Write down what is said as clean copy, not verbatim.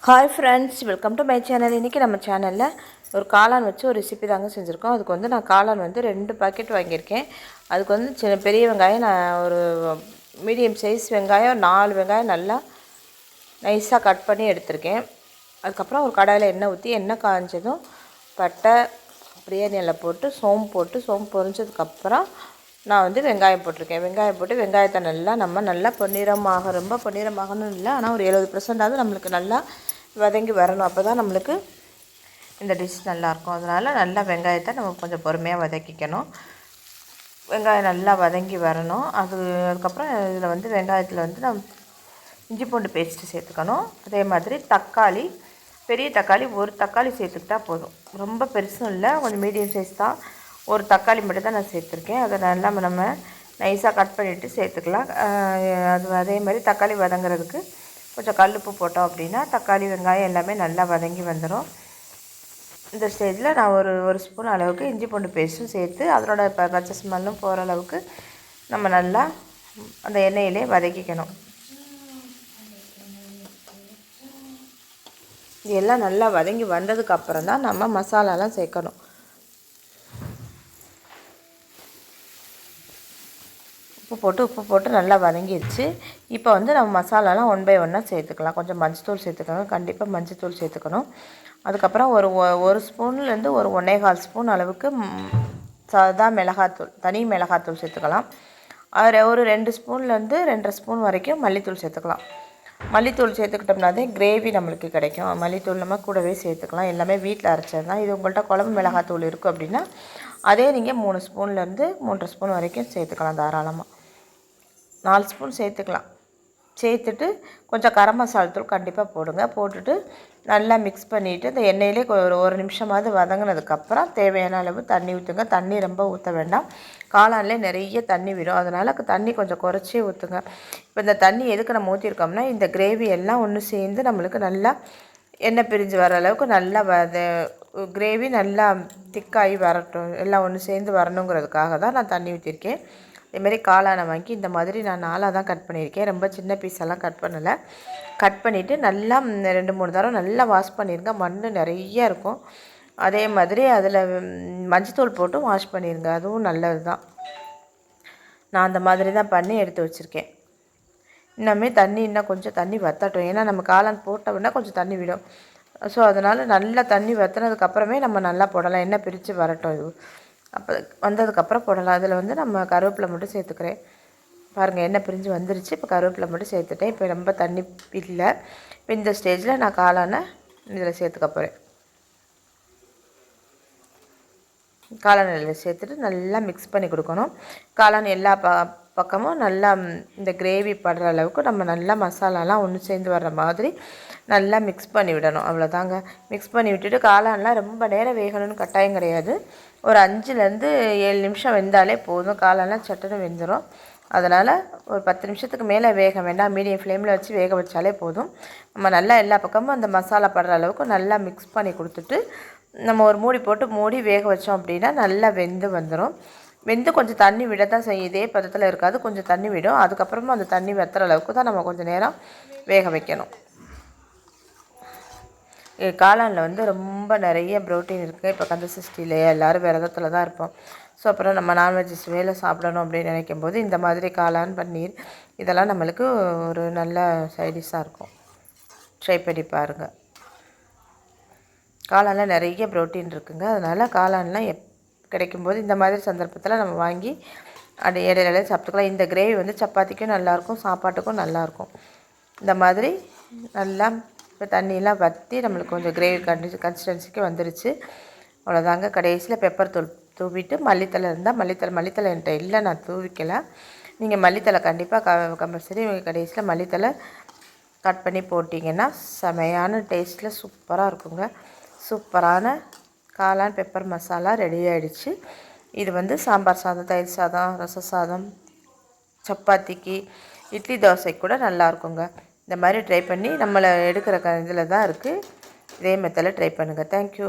Hi friends, welcome to my channel. இன்றைக்கி நம்ம சேனலில் ஒரு காளான் வச்சு ஒரு ரெசிபி தாங்க செஞ்சுருக்கோம். அதுக்கு வந்து நான் காளான் வந்து 2 பாக்கெட் வாங்கியிருக்கேன். அதுக்கு வந்து பெரிய வெங்காயம், நான் ஒரு மீடியம் சைஸ் வெங்காயம் 4 வெங்காயம் நல்லா நைஸாக கட் பண்ணி எடுத்திருக்கேன். அதுக்கப்புறம் ஒரு கடாயில் எண்ணெய் ஊற்றி எண்ணெய் காய்ஞ்சதும் பட்டை, பிரியாணி இலை போட்டு சோம்பு பொரிஞ்சதுக்கப்புறம் நான் வந்து வெங்காயம் போட்டிருக்கேன். வெங்காயம் போட்டு வெங்காயத்தை நல்லா பொன்னிறமாக, ரொம்ப பொன்னிறமாகணும் இல்லை, ஆனால் ஒரு 70% நம்மளுக்கு நல்லா வதங்கி வரணும். அப்போ தான் நம்மளுக்கு இந்த டிஷ் நல்லாயிருக்கும். அதனால் நல்லா வெங்காயத்தை நம்ம கொஞ்சம் பொறுமையாக வதக்கிக்கணும். வெங்காயம் நல்லா வதங்கி வரணும். அதுக்கப்புறம் இதில் வந்து வெங்காயத்தில் வந்து நம்ம இஞ்சி பூண்டு பேஸ்ட்டு சேர்த்துக்கணும். அதே மாதிரி தக்காளி, பெரிய தக்காளி ஒரு தக்காளி சேர்த்துக்கிட்டா போதும். ரொம்ப பெருசும் இல்லை, கொஞ்சம் மீடியம் சைஸ் தான். ஒரு தக்காளி மட்டும் தான் நான் சேர்த்துருக்கேன். அதை நல்லா நம்ம நைஸாக கட் பண்ணிவிட்டு சேர்த்துக்கலாம். அதே மாதிரி தக்காளி வதங்குறதுக்கு கொஞ்சம் கல்லுப்பு போட்டோம் அப்படின்னா தக்காளி வெங்காயம் எல்லாமே நல்லா வதங்கி வந்துடும். இந்த ஸ்டேஜில் நான் ஒரு ஸ்பூன் அளவுக்கு இஞ்சி பூண்டு பேஸ்ட்டும் சேர்த்து அதனோட பச்சை ஸ்மெல்லும் போகிற அளவுக்கு நம்ம நல்லா அந்த எண்ணெயிலே வதக்கிக்கணும். இது எல்லாம் நல்லா வதங்கி வந்ததுக்கப்புறம் தான் நம்ம மசாலாலாம் சேர்க்கணும். உப்பு போட்டு நல்லா வதங்கிடுச்சு. இப்போ வந்து நம்ம மசாலாலாம் 1 பை 1 சேர்த்துக்கலாம். கொஞ்சம் மஞ்சத்தூள் சேர்த்துக்கணும், கண்டிப்பாக மஞ்சத்தூள் சேர்த்துக்கணும். அதுக்கப்புறம் ஒரு ஸ்பூன்லேருந்து ஒரு 1 1/4 ஸ்பூன் அளவுக்கு சாதா மிளகாத்தூள், தனி மிளகாத்தூள் சேர்த்துக்கலாம். ஒரு 2 ஸ்பூன்லேருந்து 2.5 ஸ்பூன் வரைக்கும் மல்லித்தூள் சேர்த்துக்கலாம். மல்லித்தூள் சேர்த்துக்கிட்டோம்னாதே கிரேவி நம்மளுக்கு கிடைக்கும். மல்லித்தூள் நம்ம கூடவே சேர்த்துக்கலாம். எல்லாமே வீட்டில் அரைச்சது தான். இது உங்கள்கிட்ட குழம்பு மிளகாத்தூள் இருக்குது அப்படின்னா அதே நீங்கள் 3 ஸ்பூன்லேருந்து 3.5 ஸ்பூன் வரைக்கும் சேர்த்துக்கலாம். தாராளமாக 4 ஸ்பூன் சேர்த்துக்கலாம். சேர்த்துட்டு கொஞ்சம் கரம் மசாலா தூள் கண்டிப்பாக போடுங்க. போட்டுட்டு நல்லா மிக்ஸ் பண்ணிவிட்டு இந்த எண்ணெயிலே ஒரு நிமிஷமாவது வதங்கினதுக்கப்புறம் தேவையான அளவு தண்ணி ஊற்றுங்க. தண்ணி ரொம்ப ஊற்ற வேண்டாம், காளான்லேயே நிறைய தண்ணி விடும். அதனால் தண்ணி கொஞ்சம் குறைச்சி ஊற்றுங்க. இப்போ இந்த தண்ணி எதுக்கு நம்ம ஊற்றிருக்கோம்னா இந்த கிரேவி எல்லாம் ஒன்று சேர்ந்து நம்மளுக்கு நல்லா எண்ணெய் பிரிஞ்சு வர அளவுக்கு நல்லா கிரேவி நல்லா திக்காகி வரட்டும், எல்லாம் ஒன்று சேர்ந்து வரணுங்கிறதுக்காக தான் நான் தண்ணி ஊற்றிருக்கேன். இதேமாரி காளானை வாங்கி இந்த மாதிரி நான் 4ஆக தான் கட் பண்ணியிருக்கேன். ரொம்ப சின்ன பீஸெல்லாம் கட் பண்ணலை. கட் பண்ணிவிட்டு நல்லா 2-3 தடவை நல்லா வாஷ் பண்ணிடுங்க. மண் நிறைய இருக்கும். அதே மாதிரி அதில் மஞ்சத்தூள் போட்டு வாஷ் பண்ணிடுங்க, அதுவும் நல்லது தான். நான் அந்த மாதிரி தான் பண்ணி எடுத்து வச்சுருக்கேன். இன்னும் கொஞ்சம் தண்ணி வற்றட்டும். ஏன்னா நம்ம காளான் போட்டோம்னா கொஞ்சம் தண்ணி விடும். ஸோ அதனால் நல்லா தண்ணி வற்றினதுக்கப்புறமே நம்ம நல்லா போடலாம். எண்ணெய் பிரித்து வரட்டும். இது அப்போ வந்ததுக்கப்புறம் போடலாம். அதில் வந்து நம்ம கருவேப்பிலை மட்டும் சேர்த்துக்கிறேன். பாருங்கள், எண்ணெய் பிரிஞ்சு வந்துருச்சு. இப்போ கருவேப்பிலை மட்டும் சேர்த்துட்டேன். இப்போ ரொம்ப தண்ணி இல்லை. இப்போ இந்த ஸ்டேஜில் நான் காளானை இதில் சேர்த்துக்க போகிறேன். காளான் இதில் சேர்த்துட்டு நல்லா மிக்ஸ் பண்ணி கொடுக்கணும். காளான் எல்லா பக்கமும் நல்லா இந்த கிரேவி படுற அளவுக்கு நம்ம நல்லா மசாலாலாம் ஒன்று சேர்ந்து வர்ற மாதிரி நல்லா மிக்ஸ் பண்ணி விடணும். அவ்வளோதாங்க. மிக்ஸ் பண்ணி விட்டுட்டு காளான்லாம் ரொம்ப நேரம் வேகணும்னு கட்டாயம் கிடையாது. ஒரு 5லேருந்து 7 நிமிஷம் வெந்தாலே போதும். காளான்லாம் சட்டுன்னு வெந்துடும். அதனால் ஒரு 10 நிமிஷத்துக்கு மேலே வேக வேண்டாம். மீடியம் ஃப்ளேமில் வச்சு வேக வச்சாலே போதும். நம்ம நல்லா எல்லா பக்கமும் அந்த மசாலா படுற அளவுக்கு நல்லா மிக்ஸ் பண்ணி கொடுத்துட்டு நம்ம ஒரு மூடி போட்டு மூடி வேக வச்சோம் அப்படின்னா நல்லா வெந்து வந்துடும். வெந்து கொஞ்சம் தண்ணி விட தான் செய்யும். இதே பதத்தில் இருக்காது, கொஞ்சம் தண்ணி விடும். அதுக்கப்புறமா அந்த தண்ணி வற்றுற அளவுக்கு தான் நம்ம கொஞ்சம் நேரம் வேக வைக்கணும். காளானில் வந்து ரொம்ப நிறைய ப்ரோட்டீன் இருக்குது. இப்போ கந்த சஷ்டியில் எல்லோரும் விரதத்தில் தான் இருப்போம். ஸோ அப்புறம் நம்ம நான்வெஜ் வேலை சாப்பிடணும் அப்படின்னு நினைக்கும் போது இந்த மாதிரி காளான், பன்னீர் இதெல்லாம் நம்மளுக்கு ஒரு நல்ல சைடிஷ்ஷாக இருக்கும். ட்ரை பண்ணி பாருங்கள். காளானில் நிறைய ப்ரோட்டீன் இருக்குங்க. அதனால் காளான்லாம் கிடைக்கும்போது இந்த மாதிரி சந்தர்ப்பத்தில் நம்ம வாங்கி அது இடையில சாப்பிட்டுக்கலாம். இந்த கிரேவி வந்து சப்பாத்திக்கும் நல்லாயிருக்கும், சாப்பாட்டுக்கும் நல்லாயிருக்கும். இந்த மாதிரி நல்லா இப்போ தண்ணியெலாம் வற்றி நம்மளுக்கு கொஞ்சம் கிரேவி கன்சிஸ்டன்சிக்கு வந்துருச்சு. அவ்வளோதாங்க. கடைசியில் பெப்பர் தூள் தூவிட்டு மல்லித்தலை இருந்தால் மல்லித்தலை என்கிட்ட இல்லை, நான் தூவிக்கலை. நீங்கள் மல்லித்தலை கண்டிப்பாக கம்பல்சரி கடைசியில் மல்லித்தலை கட் பண்ணி போட்டிங்கன்னா செமையான டேஸ்ட்டில் சூப்பராக இருக்குங்க. சூப்பரான காளான் பெப்பர் மசாலா ரெடி ஆகிடுச்சு. இது வந்து சாம்பார் சாதம், தயிர் சாதம், ரச சாதம், சப்பாத்திக்கு, இட்லி தோசைக்கு கூட நல்லாயிருக்குங்க. இந்த மாதிரி ட்ரை பண்ணி நம்மளை எடுக்கிற இதில் தான் இருக்குது. இதே மெத்தடில் ட்ரை பண்ணுங்கள். தேங்க்யூ.